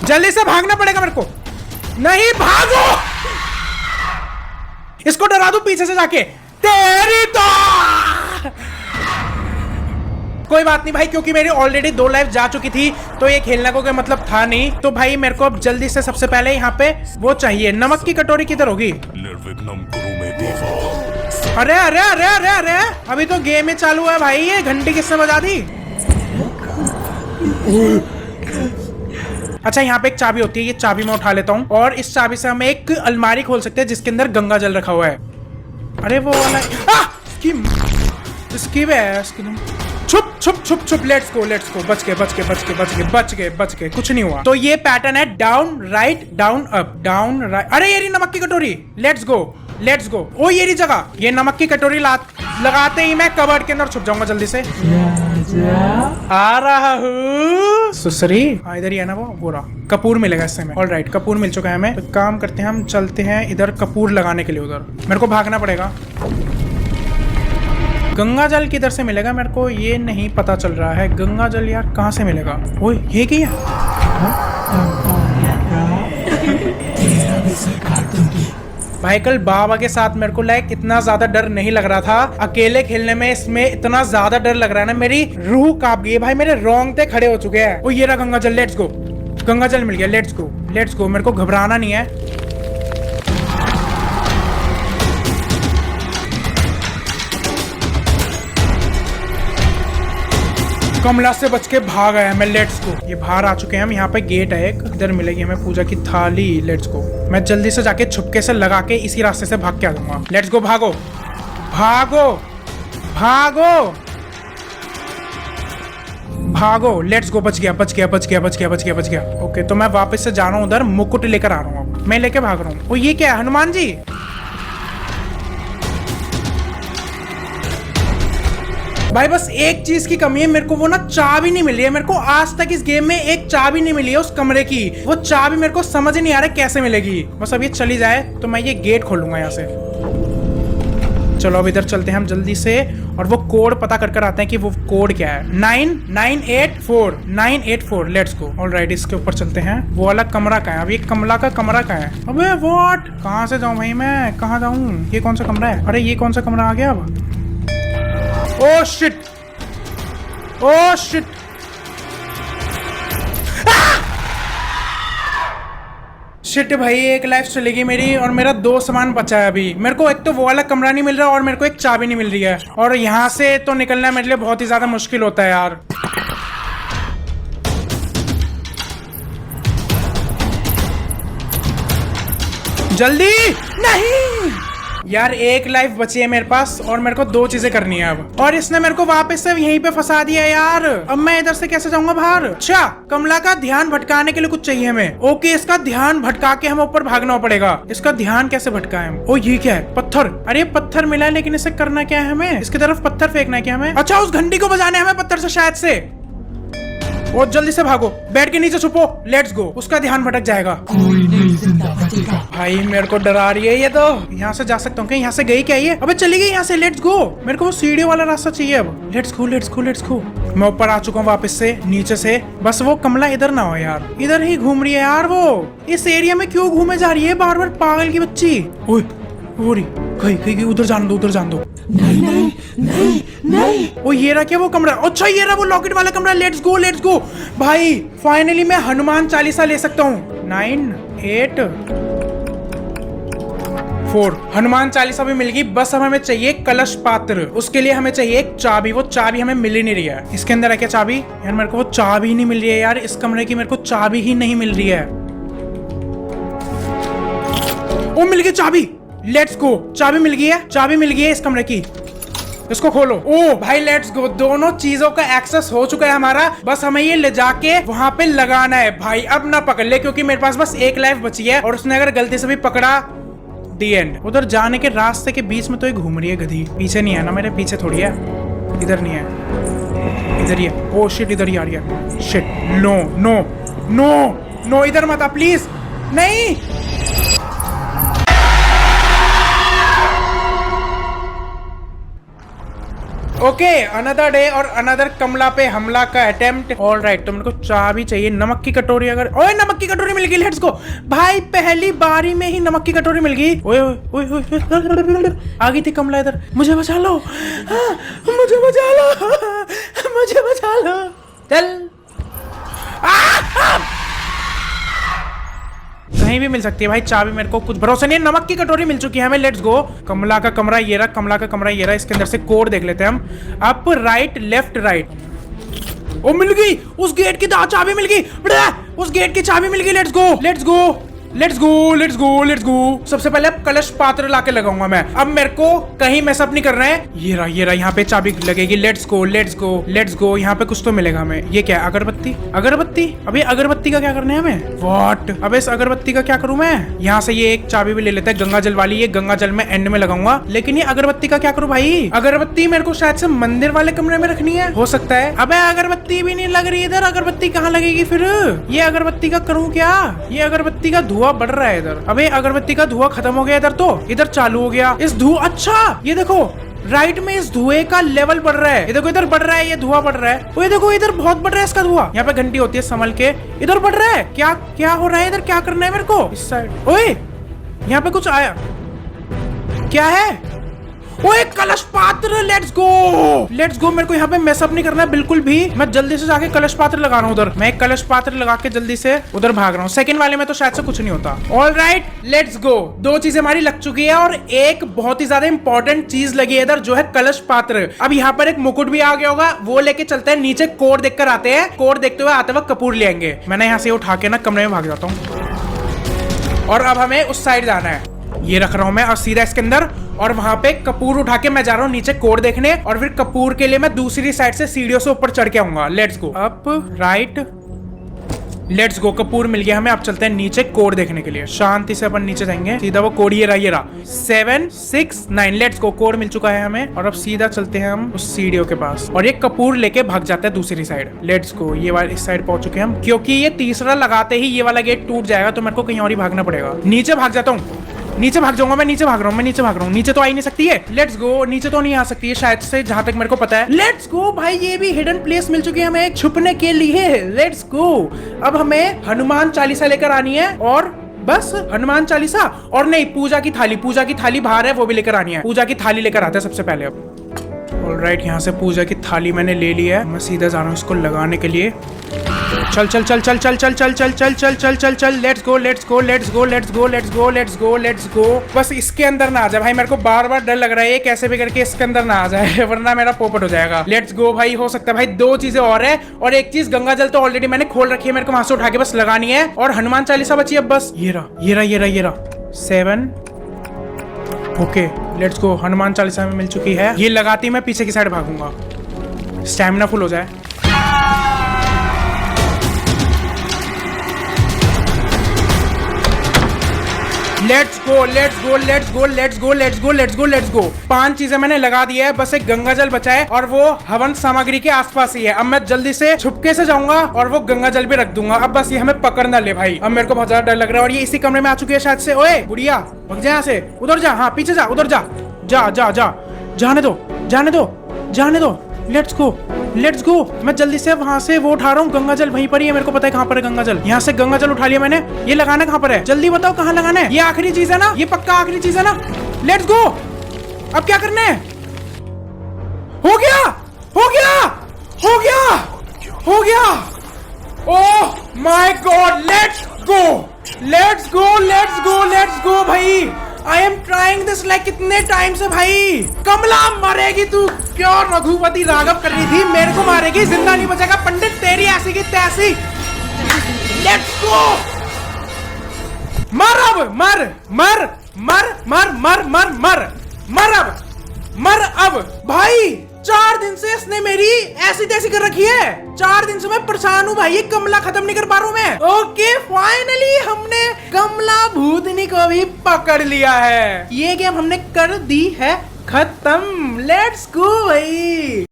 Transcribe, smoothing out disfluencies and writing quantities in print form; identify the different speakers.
Speaker 1: जल्दी से भागना पड़ेगा मेरे को। नहीं भागो, इसको डरा दूं पीछे से जाके। तेरी तो कोई बात नहीं भाई, क्योंकि मेरी ऑलरेडी 2 लाइफ जा चुकी थी, तो ये खेलने को कोई मतलब था नहीं। तो भाई मेरे को अब जल्दी से सबसे पहले यहाँ पे वो चाहिए। नमक की कटोरी किधर होगी? अरे अरे अरे अरे अरे, अभी तो गेम ही चालू है भाई, ये घंटी किसने बजा दी? अच्छा, यहाँ पे एक चाबी होती है, ये चाबी मैं उठा लेता हूँ और इस चाबी से हम एक अलमारी खोल सकते हैं जिसके अंदर गंगा जल रखा हुआ है। अरे वो वाला इसकी छुप छुप छुप छुप। लेट्स गो लेट्स गो। बच गए बच गए बच गए बच गए बच गए बच गए, कुछ नहीं हुआ। तो ये पैटर्न है down write down up down right. अरे ये रही नमक की कटोरी, लेट्स गो लेट्स गो। ओ ये रही जगह, ये नमक की कटोरी लगाते ही मैं कबर्ड के अंदर छुप जाऊंगा जल्दी से। आ रहा हूँ सुसरी। इधर ही है ना वो रहा। कपूर मिलेगा इससे हमें। ऑलराइट, कपूर मिल चुका है हमें। तो काम करते हैं, हम चलते हैं इधर कपूर लगाने के लिए। उधर मेरे को भागना पड़ेगा। गंगा जल किधर से मिलेगा मेरे को ये नहीं पता चल रहा है। गंगा जल यार कहाँ से मिलेगा? ओए ये क्या? भाई कल बाबा के साथ मेरे को लाइक इतना ज्यादा डर नहीं लग रहा था। अकेले खेलने में इसमें इतना ज्यादा डर लग रहा है ना, मेरी रूह कांप गई है भाई। मेरे रोंगटे खड़े हो चुके हैं। ओ ये रहा गंगा जल, लेट्स गो। गंगा जल मिल गया, लेट्स गो लेट्स गो। मेरे को घबराना नहीं है। कमला से बच के भाग आया मैं, लेट्स गो। ये बाहर आ चुके हैं हम। यहाँ पे गेट है एक, इधर मिलेगी हमें पूजा की थाली। Let's go. मैं जल्दी से जाके छुपके से लगा के इसी रास्ते से भाग के आ जाऊंगा। लेट्स गो, भागो भागो भागो भागो। Let's go. बच गया बच गया बच गया बच गया बच गया बच गया। ओके, तो मैं वापस से जा रहा हूँ उधर। मुकुट लेकर आ रहा हूँ, मैं लेके भाग रहा हूँ। ओ ये क्या है? हनुमान जी। भाई बस एक चीज की कमी है, मेरे को वो ना चाबी नहीं मिली है। मेरे को आज तक इस गेम में एक चाबी नहीं मिली है उस कमरे की। वो चाबी मेरे को समझ नहीं आ रहा कैसे मिलेगी। बस अब ये चली जाए तो मैं ये गेट खोलूंगा यहाँ से। चलो अब इधर चलते हैं हम जल्दी से और वो कोड पता कर आते हैं कि वो कोड क्या है। 9984 लेट्स गो। ऑलराइट, इसके ऊपर चलते हैं। वो वाला कमरा का है। अब ये कमला का कमरा का है। अबे व्हाट, कहाँ से जाऊं भाई मैं? कहाँ जाऊं? ये कौन सा कमरा है? अरे ये कौन सा कमरा आ गया अब? Oh shit, oh shit. Shit भाई, एक लाइफ चलेगी मेरी और मेरा 2 सामान बचा है अभी। मेरे को एक तो वो वाला कमरा नहीं मिल रहा और मेरे को एक चाबी नहीं मिल रही है। और यहाँ से तो निकलना मेरे लिए बहुत ही ज्यादा मुश्किल होता है यार। जल्दी नहीं यार, एक लाइफ बची है मेरे पास और मेरे को 2 चीजें करनी है अब। और इसने मेरे को वापस से यहीं पे फंसा दिया यार। अब मैं इधर से कैसे जाऊंगा बाहर? अच्छा, कमला का ध्यान भटकाने के लिए कुछ चाहिए हमें। ओके, इसका ध्यान भटका के हम ऊपर भागना पड़ेगा। इसका ध्यान कैसे भटकाएं हम? ओ ये क्या है? पत्थर। अरे पत्थर मिला है, लेकिन इसे करना क्या है हमें? इसकी तरफ पत्थर फेंकना है क्या हमें? अच्छा, उस घंटी को बजाने हमें पत्थर से शायद से। और जल्दी से भागो, बेड के नीचे छुपो। Let's go. उसका ध्यान भटक जाएगा। भाई मेरे को डरा रही है ये तो। यहाँ से जा सकता हूँ क्या? यहाँ से गई क्या ये? अबे चली गई यहाँ से। Let's go. मेरे को वो सीढ़ियों वाला रास्ता चाहिए अब। Let's go let's go let's गो। मैं ऊपर आ चुका हूँ वापस से नीचे से। बस वो कमला इधर ना हो यार। इधर ही घूम रही है यार वो। इस एरिया में क्यों घूमे जा रही है बार बार, पागल की बच्ची। ओए वो रही, गई उधर जान दो, उधर जान दो। नहीं नहीं नहीं नहीं। ओ ये रहा क्या वो कमरा? अच्छा ये रहा वो लॉकेट वाला कमरा। Let's go let's go. भाई फाइनली मैं हनुमान चालीसा ले सकता हूँ। 984 हनुमान चालीसा भी मिल गई। बस अब हमें चाहिए कलश पात्र। उसके लिए हमें चाहिए एक चाबी। वो चाबी हमें मिल ही नहीं रही है। इसके अंदर है क्या चाबी? यार मेरे को वो चाबी ही नहीं मिल रही है यार। इस कमरे की मेरे को चाबी ही नहीं मिल रही है। ओ मिल गई चाबी। Let's go. चाबी मिल गई है, चाबी मिल गई है इस कमरे की। इसको खोलो। ओ भाई लेट्स गो। दोनों चीजों का एक्सेस हो चुका है हमारा। बस हमें ये ले जाके वहां पे लगाना है। भाई अब ना पकड़ ले, क्योंकि मेरे पास बस एक लाइफ बची है और उसने अगर गलती से भी पकड़ा, दी एंड। उधर जाने के रास्ते के बीच में तो ये घूम रही है गधी। पीछे नहीं है ना, मेरे पीछे थोड़ी है। इधर नहीं है, इधर ही है। ओ शिट, इधर ही आ रही है। Shit, no no no no, इधर मत आ प्लीज। नहीं, ओके, अनदर डे और अनदर कमला पे हमला का अटेम्प्ट। ऑलराइट, तो मेरे को चाबी चाहिए। नमक की कटोरी, अगर ओए नमक की कटोरी मिल गई, लेट्स गो भाई। पहली बारी में ही नमक की कटोरी मिल गई। ओए ओए ओए, आ गई थी कमला इधर। मुझे बचा लो, मुझे बचा लो, मुझे बचा लो, चल। कहीं भी मिल सकती है भाई चाबी, मेरे को कुछ भरोसा नहीं है। नमक की कटोरी मिल चुकी है हमें, लेट्स गो। कमला का कमरा ये रहा, कमला का कमरा ये रहा। इसके अंदर से कोड देख लेते हैं हम। Up right left right. ओ मिल गई, उस गेट की चाबी मिल गई, उस गेट की चाबी मिल गई। Let's go let's go let's go let's go let's गो। सबसे पहले अब कलश पात्र लाके लगाऊंगा मैं। अब मेरे को कहीं मैसअप नहीं करना है। ये रहा यहाँ पे चाबी लगेगी। Let's go let's go let's गो। यहाँ पे कुछ तो मिलेगा हमें। ये क्या है? अगरबत्ती। अगरबत्ती, अभी अगरबत्ती का क्या करना है हमें? व्हाट? अबे इस अगरबत्ती का क्या करूं मैं? यहाँ से ये एक चाबी भी ले लेते हैं, गंगा जल वाली। ये गंगा जल में एंड में लगाऊंगा। लेकिन ये अगरबत्ती का क्या करूं भाई? अगरबत्ती मेरे को शायद से मंदिर वाले कमरे में रखनी है, हो सकता है। अबे अगरबत्ती भी नहीं लग रही इधर। अगरबत्ती कहाँ लगेगी फिर? ये अगरबत्ती का करूँ क्या? ये अगरबत्ती का धुआं बढ़ रहा है इधर। अबे अगरबत्ती का धुआं खत्म हो गया इधर, तो इधर चालू हो गया। इस धुआं, अच्छा ये देखो राइट में इस धुएं का लेवल बढ़ रहा है। ये देखो इधर बढ़ रहा है, ये धुआं बढ़ रहा है। ये देखो इधर बहुत बढ़ रहा है इसका धुआं। यहाँ पे घंटी होती है संभल के। इधर बढ़ रहा है। क्या क्या हो रहा है इधर? क्या करना है मेरे को? इस साइड। ओए यहाँ पे कुछ आया, क्या है? ओए कलश पात्र, लेट्स गो लेट्स गो। मेरे को यहाँ पे मैसअप नहीं करना है बिल्कुल भी। मैं जल्दी से जाके कलश पात्र लगा रहा हूँ उधर। मैं एक कलश पात्र लगा के जल्दी से उधर भाग रहा हूँ। सेकंड वाले में तो शायद से कुछ नहीं होता। Alright let's go. दो चीजें हमारी लग चुकी है और एक बहुत ही ज्यादा इंपॉर्टेंट चीज लगी है इधर, जो है कलश पात्र। अब यहाँ पर एक मुकुट भी आ गया होगा, वो लेके चलते हैं नीचे। कोड देखकर आते हैं, कोड देखते हुए आते वक्त कपूर ले आएंगे। मैंने यहाँ से उठा के ना कमरे में भाग जाता हूँ। और अब हमें उस साइड जाना है। ये रख रहा हूं मैं और सीधा इसके अंदर, और वहां पे कपूर उठा के मैं जा रहा हूं नीचे कोड देखने। और फिर कपूर के लिए मैं दूसरी साइड से सीढ़ियों से ऊपर चढ़ के आऊंगा। Let's go up right, let's go. कपूर मिल गया हमें। अब चलते हैं नीचे कोड देखने के लिए। शांति से अपन नीचे जाएंगे। सीधा वो कोड ये रहा 769। लेट्स गो, कोड मिल चुका है हमें। और अब सीधा चलते हैं हम उस सीढ़ियों के पास, और ये कपूर लेके भाग जाता है दूसरी साइड। लेट्स गो, ये वाला इस साइड पहुंच चुके हैं हम, क्योंकि ये तीसरा लगाते ही ये वाला गेट टूट जाएगा, तो मेरे को कहीं और ही भागना पड़ेगा। नीचे भाग जाता हूँ, नीचे भाग जाऊंगा मैं। नीचे भाग रहा हूँ, मैं नीचे भाग रहा हूँ। नीचे तो आ ही नहीं सकती है। लेट्स गो, नीचे तो नहीं आ सकती है शायद से, जहां तक मेरे को पता है। लेट्स गो भाई, ये भी हिडन प्लेस मिल चुकी है हमें एक छुपने के लिए। Let's go. अब हमें हनुमान चालीसा लेकर आनी है, और बस हनुमान चालीसा, और नहीं पूजा की थाली। पूजा की थाली बाहर है, वो भी लेकर आनी है। पूजा की थाली लेकर आते हैं सबसे पहले। अब ऑलराइट, यहाँ से पूजा की थाली मैंने ले ली है। मैं सीधा जा रहा हूँ इसको लगाने के लिए। चल चल चल चल चल चल चल चल चल चल चल चल चल। Let's go let's go let's go let's go let's go let's go let's गो। बस इसके अंदर ना आ जाए भाई, मेरे को बार बार डर लग रहा है ये कैसे भी करके इसके अंदर ना आ जाए, वरना मेरा पोपट हो जाएगा। लेट्स गो भाई। हो सकता है भाई दो चीजें और है, और एक चीज गंगा जल तो ऑलरेडी मैंने खोल रखी है, मेरे को वहां से उठा के बस लगानी है। और हनुमान चालीसा बची अब बस। ये रहा ये रहा ये रहा ये रहा 7। Okay let's go. Hanuman Chalisa में मिल चुकी है। ये लगाती मैं पीछे की साइड भागूंगा, स्टैमिना फुल हो जाए। Let's go let's go let's go let's go let's go let's go let's गो। 5 चीजें मैंने लगा दी है, बस एक गंगा जल बचा है, और वो हवन सामग्री के आसपास ही है। अब मैं जल्दी से छुपके से जाऊंगा और वो गंगा जल भी रख दूंगा। अब बस ये हमें पकड़ ना ले भाई। अब मेरे को बहुत ज्यादा डर लग रहा है, और ये इसी कमरे में आ चुकी है शायद से। ओए बुढ़िया, भग जा यहाँ से, उधर जा। हाँ पीछे जा, उधर जा जा जा जा। जाने दो जाने दो जाने दो। लेट्स गो लेट्स गो। मैं जल्दी से वहां से वो उठा रहा हूँ गंगा जल। वहीं पर ही है, मेरे को पता है कहाँ पर है गंगा जल। यहाँ से गंगा जल उठा लिया मैंने। ये लगाना कहाँ पर है? जल्दी बताओ कहाँ लगाना है? ये आखिरी चीज है ना? ये पक्का आखिरी चीज है ना? Let's go. अब क्या करना है? हो गया हो गया हो गया हो गया। Oh my god, let's go let's go let's go let's go भाई। I am trying this like कितने टाइम से भाई। कमला मरेगी तू, क्यों रघुपति राघव कर रही थी, मेरे को मारेगी, जिंदा नहीं बचेगा पंडित, तेरी ऐसी की तैसी। Let's go. मर अब, मर मर मर मर मर मर मर मर अब, मर अब भाई। 4 दिन से इसने मेरी ऐसी तैसी कर रखी है। 4 दिन से मैं परेशान हूँ भाई, ये कमला खत्म नहीं कर पा रहा हूँ मैं। ओके फाइनली हमने कमला भूतनी को भी पकड़ लिया है। ये गेम हमने कर दी है खत्म। लेट्स गो भाई।